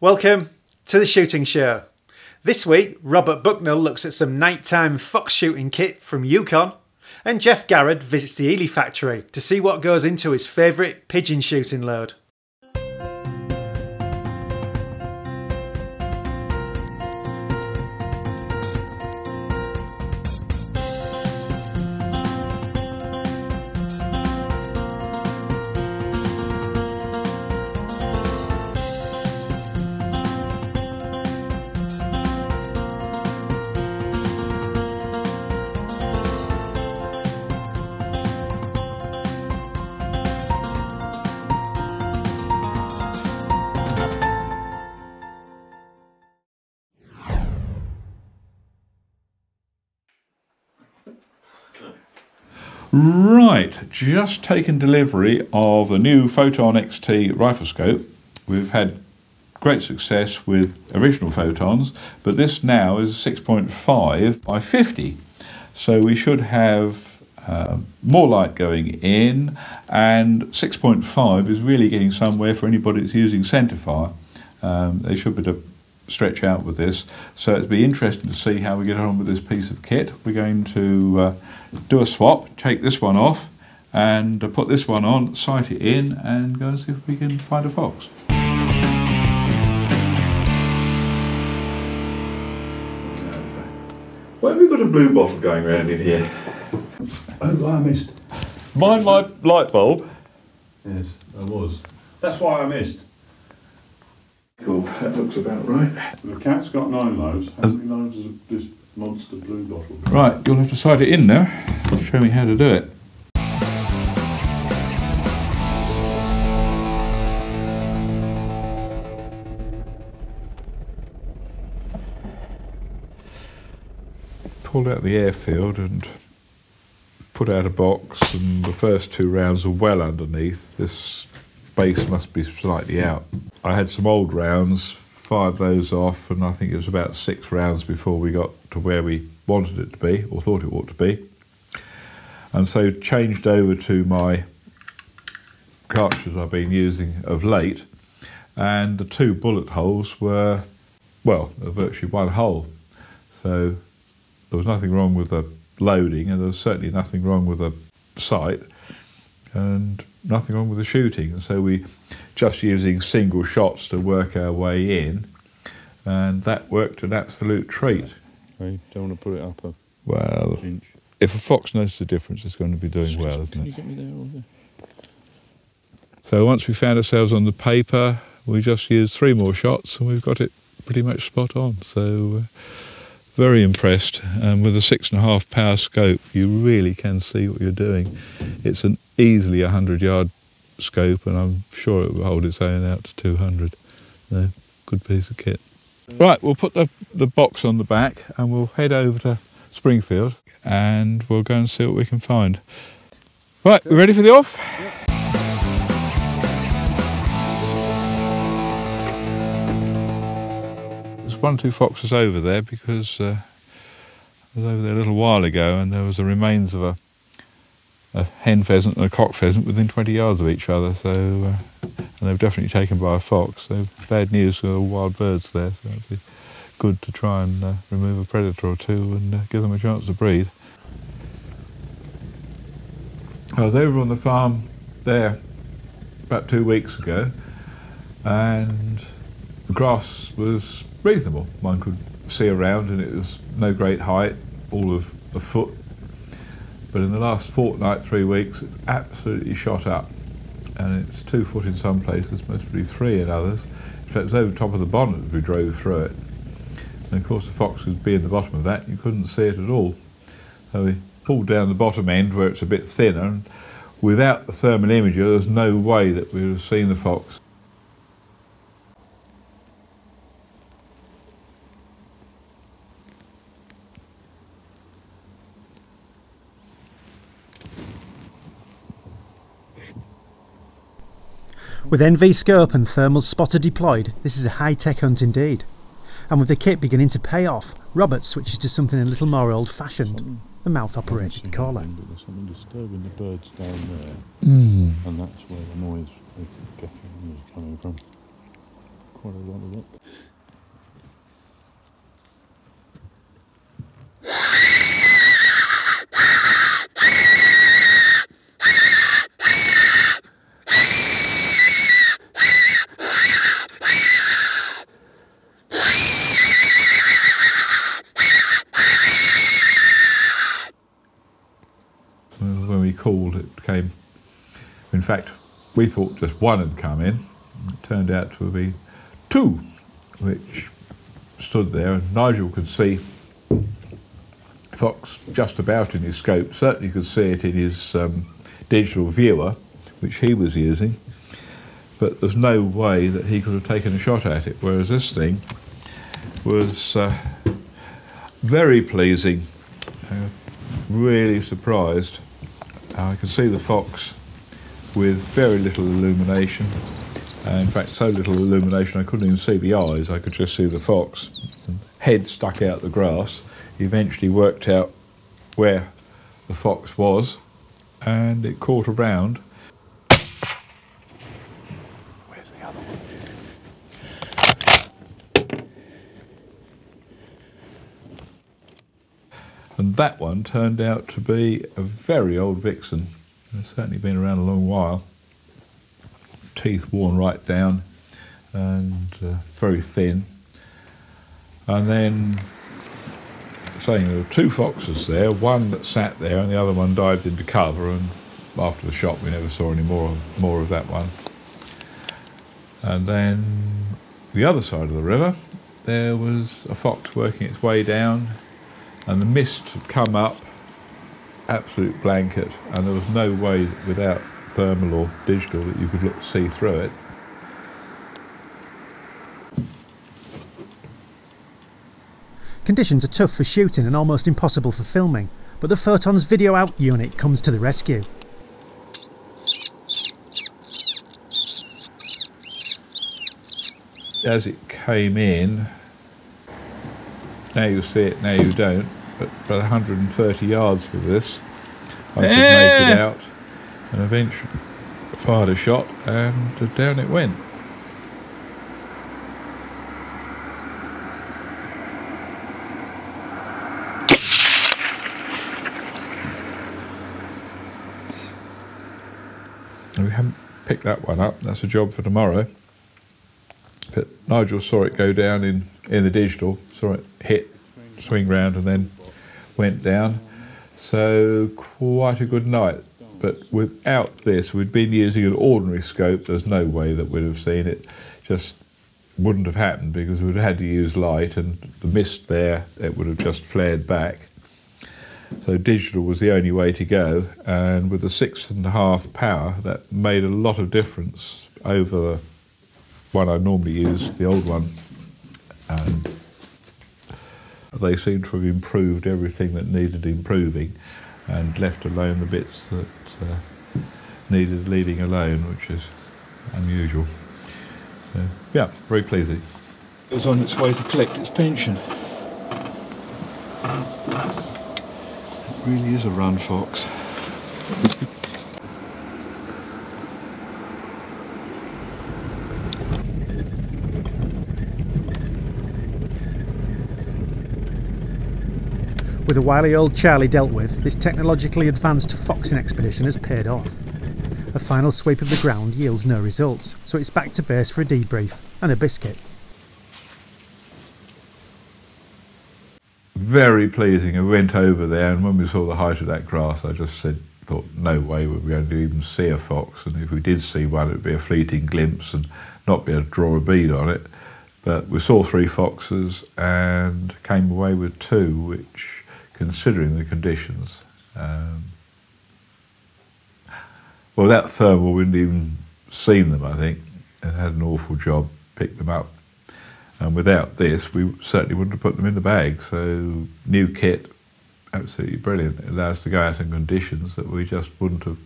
Welcome to the shooting show. This week, Robert Bucknell looks at some nighttime fox shooting kit from Yukon, and Geoff Garrod visits the Eley factory to see what goes into his favourite pigeon shooting load. Right, just taken delivery of the new Photon XT rifle scope. We've had great success with original Photons, but this now is 6.5 by 50. So we should have more light going in, and 6.5 is really getting somewhere for anybody that's using centerfire. They should be able to stretch out with this, so it'll be interesting to see how we get on with this piece of kit. We're going to do a swap, take this one off and put this one on, sight it in and go and see if we can find a fox. Why have we got a blue bottle going around in here? Oh, I missed. Mind my light bulb? Yes, I was. That's why I missed. Cool, that looks about right. The cat's got 9 loads. How many loads is this monster blue bottle? Right, you'll have to sight it in now. Show me how to do it. Pulled out the airfield and put out a box, and the first 2 rounds are well underneath. This base must be slightly out. I had some old rounds, fired those off, and I think it was about 6 rounds before we got to where we wanted it to be, or thought it ought to be. And so changed over to my cartridges I've been using of late, and the 2 bullet holes were, well, virtually 1 hole. So there was nothing wrong with the loading, and there was certainly nothing wrong with the sight, and nothing wrong with the shooting. And so we just using single shots to work our way in, and that worked an absolute treat. Okay, don't want to put it up a inch. If a fox notices the difference, it's going to be doing well, isn't it? Can you get me there or there? So once we found ourselves on the paper, we just used 3 more shots and we've got it pretty much spot on. So very impressed. And with a 6.5 power scope, you really can see what you're doing. It's an easily 100-yard scope, and I'm sure it will hold its own out to 200. Good piece of kit. Right, we'll put the box on the back and we'll head over to Springfield and we'll go and see what we can find. Right, we ready for the off? Yep. There's 1 or 2 foxes over there because I was over there a little while ago and there was the remains of a hen pheasant and a cock pheasant within 20 yards of each other, so and they were definitely taken by a fox. So bad news for all wild birds there, so it'd be good to try and remove a predator or 2 and give them a chance to breed. I was over on the farm there about 2 weeks ago, and the grass was reasonable. One could see around and it was no great height, all of a foot. But in the last fortnight, 3 weeks, it's absolutely shot up. And it's 2 foot in some places, mostly 3 in others. In fact, it was over the top of the bonnet as we drove through it. And of course the fox would be in the bottom of that, you couldn't see it at all. So we pulled down the bottom end where it's a bit thinner, and without the thermal imager, there's no way that we would have seen the fox. With NV scope and thermal spotter deployed, this is a high-tech hunt indeed. And with the kit beginning to pay off, Robert switches to something a little more old-fashioned, a mouth-operated caller. There's something disturbing the birds down there, and that's where the noise is coming from. what I wanted it. When we called, it came. In fact, we thought just one had come in. It turned out to have been two, which stood there, and Nigel could see fox just about in his scope. Certainly could see it in his digital viewer, which he was using, but there's no way that he could have taken a shot at it, whereas this thing was very pleasing, really surprised. I could see the fox with very little illumination. In fact, so little illumination I couldn't even see the eyes, I could just see the fox. And head stuck out the grass. He eventually worked out where the fox was, and it caught around. Where's the other one? And that one turned out to be a very old vixen. It's certainly been around a long while. Teeth worn right down and very thin. And then, saying there were two foxes there, one that sat there and the other one dived into cover, and after the shot we never saw any more of that one. And then the other side of the river, there was a fox working its way down, and the mist had come up, absolute blanket, and there was no way without thermal or digital that you could see through it. Conditions are tough for shooting and almost impossible for filming, but the Photon's video out unit comes to the rescue. As it came in, now you see it, now you don't, but about 130 yards with this, I could make it out, and eventually fired a shot and down it went. We haven't picked that one up, that's a job for tomorrow. But Nigel saw it go down in the digital, saw it hit, swing round and then went down. So quite a good night. But without this, we'd been using an ordinary scope, there's no way that we'd have seen it. Just wouldn't have happened because we'd had to use light, and the mist there, it would have just flared back. So digital was the only way to go, and with the 6.5 power, that made a lot of difference over the one I normally use, the old one. And they seem to have improved everything that needed improving, and left alone the bits that needed leaving alone, which is unusual. So, yeah, very pleasing. It was on its way to collect its pension. It really is a run fox. With a wily old Charlie dealt with, this technologically advanced foxing expedition has paid off. A final sweep of the ground yields no results, so it's back to base for a debrief and a biscuit. Very pleasing. I went over there, and when we saw the height of that grass, I just thought, no way would we going to even see a fox, and if we did see one, it would be a fleeting glimpse and not be able to draw a bead on it. But we saw 3 foxes and came away with 2, which, considering the conditions, well, that thermal wouldn't even seen them, I think, and had an awful job, picked them up. And without this, we certainly wouldn't have put them in the bag. So, new kit, absolutely brilliant. It allows us to go out in conditions that we just wouldn't have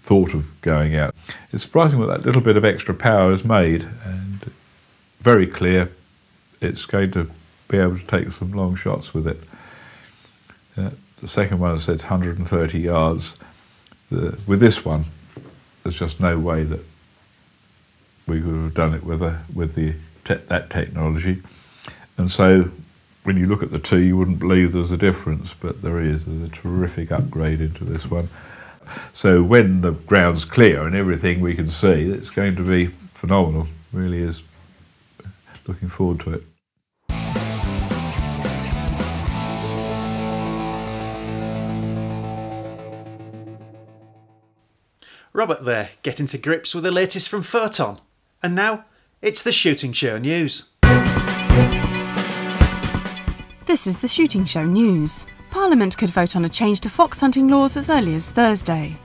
thought of going out. It's surprising what that little bit of extra power has made, and very clear. It's going to be able to take some long shots with it. The second one, I said 130 yards. With this one, there's just no way that we would have done it with that technology. And so when you look at the two, you wouldn't believe there's a difference, but there's a terrific upgrade into this one. So when the ground's clear and everything we can see, it's going to be phenomenal. Really is. Looking forward to it. Robert there, getting to grips with the latest from Photon. And now, it's the Shooting Show News. This is the Shooting Show News. Parliament could vote on a change to fox hunting laws as early as Thursday.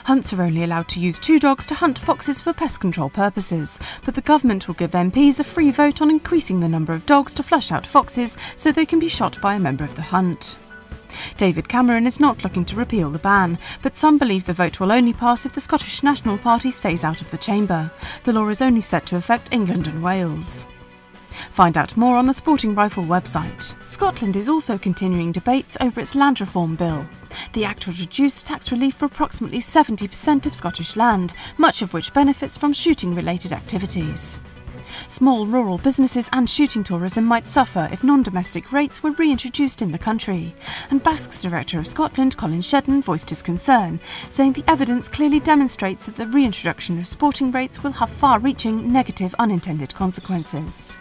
Hunts are only allowed to use 2 dogs to hunt foxes for pest control purposes, but the government will give MPs a free vote on increasing the number of dogs to flush out foxes so they can be shot by a member of the hunt. David Cameron is not looking to repeal the ban, but some believe the vote will only pass if the Scottish National Party stays out of the chamber. The law is only set to affect England and Wales. Find out more on the Sporting Rifle website. Scotland is also continuing debates over its land reform bill. The Act would reduce tax relief for approximately 70% of Scottish land, much of which benefits from shooting-related activities. Small rural businesses and shooting tourism might suffer if non-domestic rates were reintroduced in the country, and Basque's Director of Scotland, Colin Shedden, voiced his concern, saying the evidence clearly demonstrates that the reintroduction of sporting rates will have far-reaching negative unintended consequences.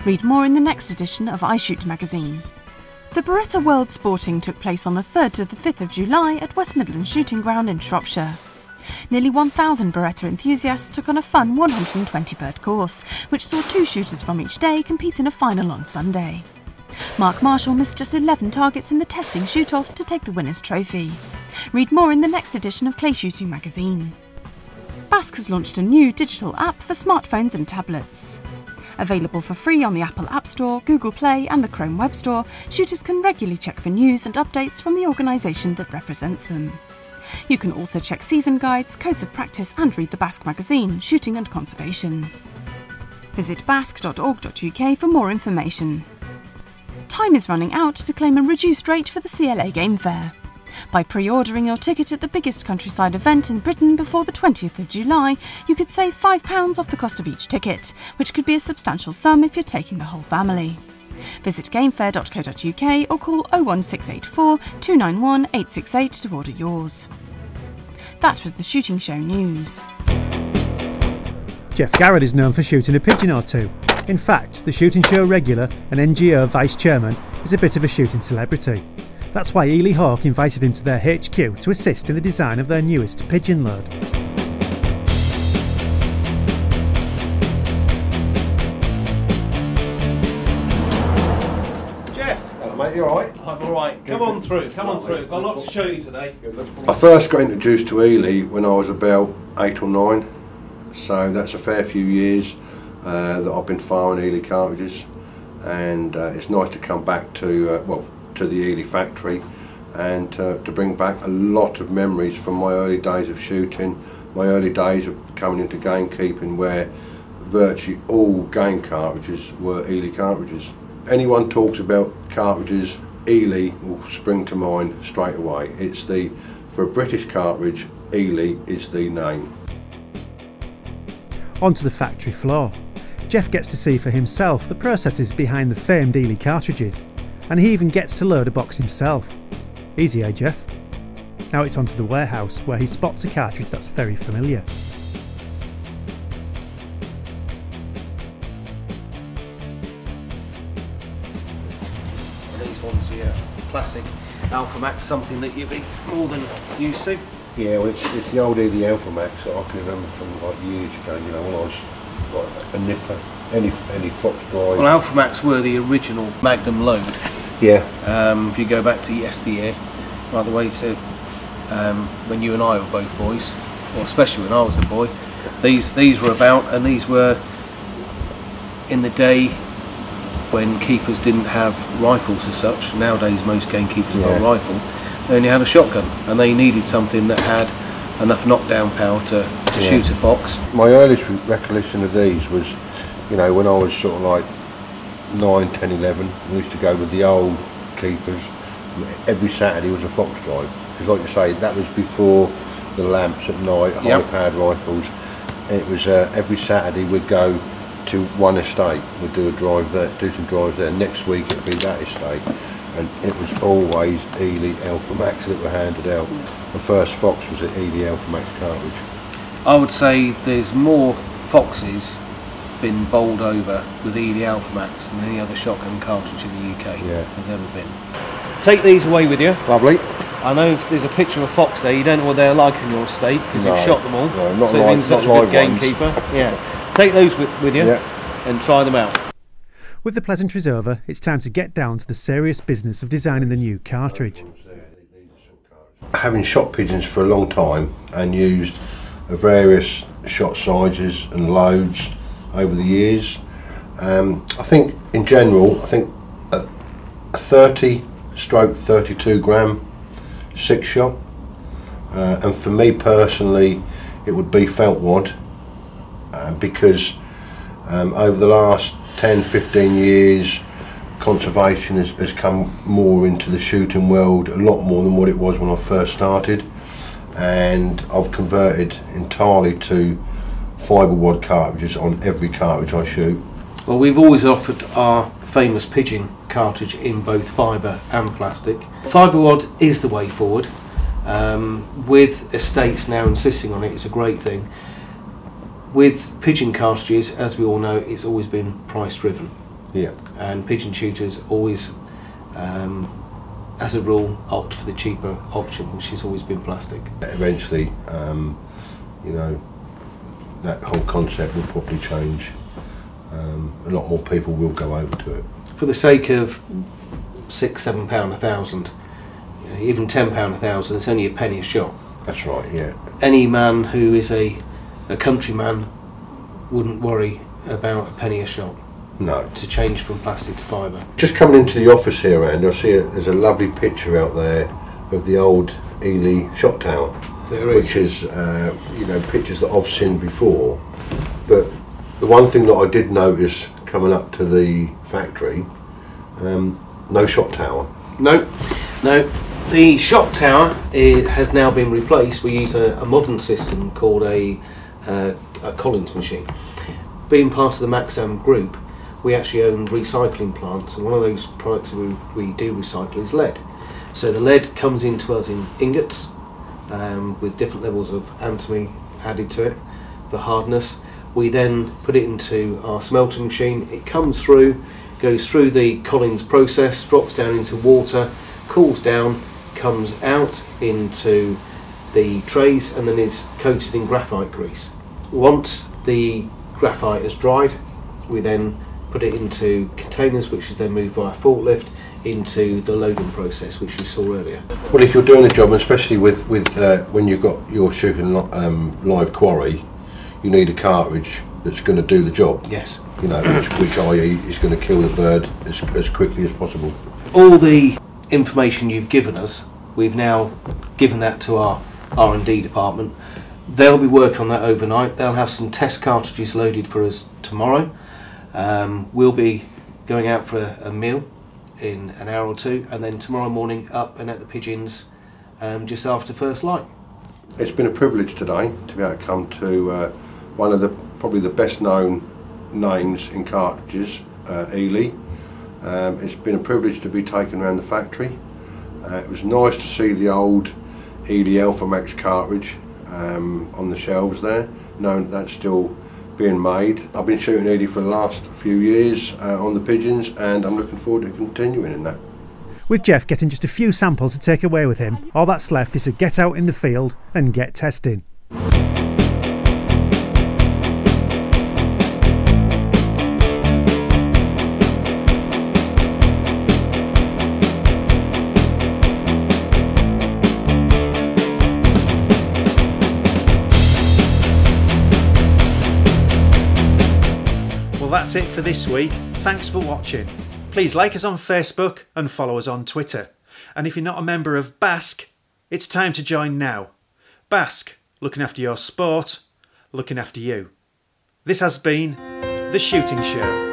Read more in the next edition of iShoot magazine. The Beretta World Sporting took place on the 3rd to the 5th of July at West Midlands Shooting Ground in Shropshire. Nearly 1,000 Beretta enthusiasts took on a fun 120-bird course, which saw 2 shooters from each day compete in a final on Sunday. Mark Marshall missed just 11 targets in the testing shoot-off to take the winner's trophy. Read more in the next edition of Clay Shooting magazine. Basque has launched a new digital app for smartphones and tablets. Available for free on the Apple App Store, Google Play and the Chrome Web Store, shooters can regularly check for news and updates from the organisation that represents them. You can also check season guides, codes of practice and read the Basque magazine, Shooting and Conservation. Visit basque.org.uk for more information. Time is running out to claim a reduced rate for the CLA Game Fair. By pre-ordering your ticket at the biggest countryside event in Britain before the 20th of July, you could save £5 off the cost of each ticket, which could be a substantial sum if you're taking the whole family. Visit gamefair.co.uk or call 01684 291 868 to order yours. That was the Shooting Show News. Geoff Garrod is known for shooting a pigeon or two. In fact, the Shooting Show regular and NGO vice chairman is a bit of a shooting celebrity. That's why Eley Hawk invited him to their HQ to assist in the design of their newest pigeon load. Jeff! Hello mate, you alright? I'm alright. Come on through, come on through. Got a lot to show you today. I first got introduced to Eley when I was about 8 or 9, so that's a fair few years that I've been firing Eley cartridges, and it's nice to come back to to the Eley factory and to bring back a lot of memories from my early days of shooting, my early days of coming into gamekeeping, where virtually all game cartridges were Eley cartridges. Anyone talks about cartridges, Eley will spring to mind straight away. It's for a British cartridge, Eley is the name. Onto the factory floor. Geoff gets to see for himself the processes behind the famed Eley cartridges, and he even gets to load a box himself. Easy, eh, Geoff? Now it's onto the warehouse, where he spots a cartridge that's very familiar. These ones here, classic Alpha Max, something that you'd be more than used to. Yeah, well, it's the old Eley Alpha Max that I can remember from like years ago, you know, when I was like a nipper, any fox drive. Well, Alpha Max were the original Magnum load. Yeah. If you go back to yesteryear, right the way to when you and I were both boys, or especially when I was a boy, these were about, and these were in the day when keepers didn't have rifles as such. Nowadays most gamekeepers have got a rifle. They only had a shotgun, and they needed something that had enough knockdown power to shoot a fox. My earliest recollection of these was, you know, when I was sort of like 9, 10, 11, we used to go with the old keepers. Every Saturday was a fox drive, because like you say, that was before the lamps at night, high-powered rifles. it was every Saturday we'd go to one estate. We'd do a drive there, do some drives there. Next week it'd be that estate, and it was always Eley Alpha Max that were handed out. The first Fox was an Eley Alpha Max cartridge. I would say there's more Foxes been bowled over with Eley Alpha Max than any other shotgun cartridge in the UK has ever been. Take these away with you. Lovely. I know there's a picture of a fox there. You don't know what they're like on your estate because you've shot them all. No, not so live, you've been such a good gamekeeper. Yeah. Take those with you and try them out. With the pleasantries over, it's time to get down to the serious business of designing the new cartridge. Having shot pigeons for a long time and used various shot sizes and loads over the years, I think in general, a 30/32 gram 6-shot, and for me personally it would be felt wad, because over the last 10-15 years conservation has come more into the shooting world, a lot more than what it was when I first started, and I've converted entirely to fibre wad cartridges on every cartridge I shoot. Well, we've always offered our famous Pigeon cartridge in both fibre and plastic. Fibre wad is the way forward. With estates now insisting on it, it's a great thing. With Pigeon cartridges, as we all know, it's always been price driven. Yeah. And pigeon shooters always, as a rule, opt for the cheaper option, which has always been plastic. Eventually, you know, that whole concept will probably change. A lot more people will go over to it. For the sake of £6-7 a thousand, even £10 a thousand, it's only a penny a shot. That's right, yeah. Any man who is a countryman wouldn't worry about a penny a shot. No. To change from plastic to fibre. Just coming into the office here, Andy, I see there's a lovely picture out there of the old Eley shot tower. There is. Which is, you know, pictures that I've seen before. But the one thing that I did notice coming up to the factory, no shot tower. No. The shot tower has now been replaced. We use a modern system called a Collins machine. Being part of the Maxam group, we actually own recycling plants, and one of those products we do recycle is lead. So the lead comes into us in ingots with different levels of antimony added to it for hardness. We then put it into our smelting machine. It comes through, goes through the Collins process, drops down into water, cools down, comes out into the trays, and then is coated in graphite grease. Once the graphite has dried, we then put it into containers, which is then moved by a forklift into the loading process, which you saw earlier. Well, if you're doing the job, especially with when you've got your shooting live quarry, you need a cartridge that's going to do the job. Yes. You know, which i.e. is going to kill the bird as quickly as possible. All the information you've given us, we've now given that to our R&D department. They'll be working on that overnight. They'll have some test cartridges loaded for us tomorrow. We'll be going out for a meal in an hour or two, and then tomorrow morning up and at the Pigeons just after first light. It's been a privilege today to be able to come to one of probably the best known names in cartridges, Eley. It's been a privilege to be taken around the factory. It was nice to see the old Eley Alpha Max cartridge on the shelves there, knowing that that's still being made. I've been shooting Eley for the last few years on the Pigeons, and I'm looking forward to continuing in that. With Geoff getting just a few samples to take away with him, all that's left is to get out in the field and get testing. Well, that's it for this week. Thanks for watching. Please like us on Facebook and follow us on Twitter. And if you're not a member of Basque, it's time to join now. Basque, looking after your sport, looking after you. This has been The Shooting Show.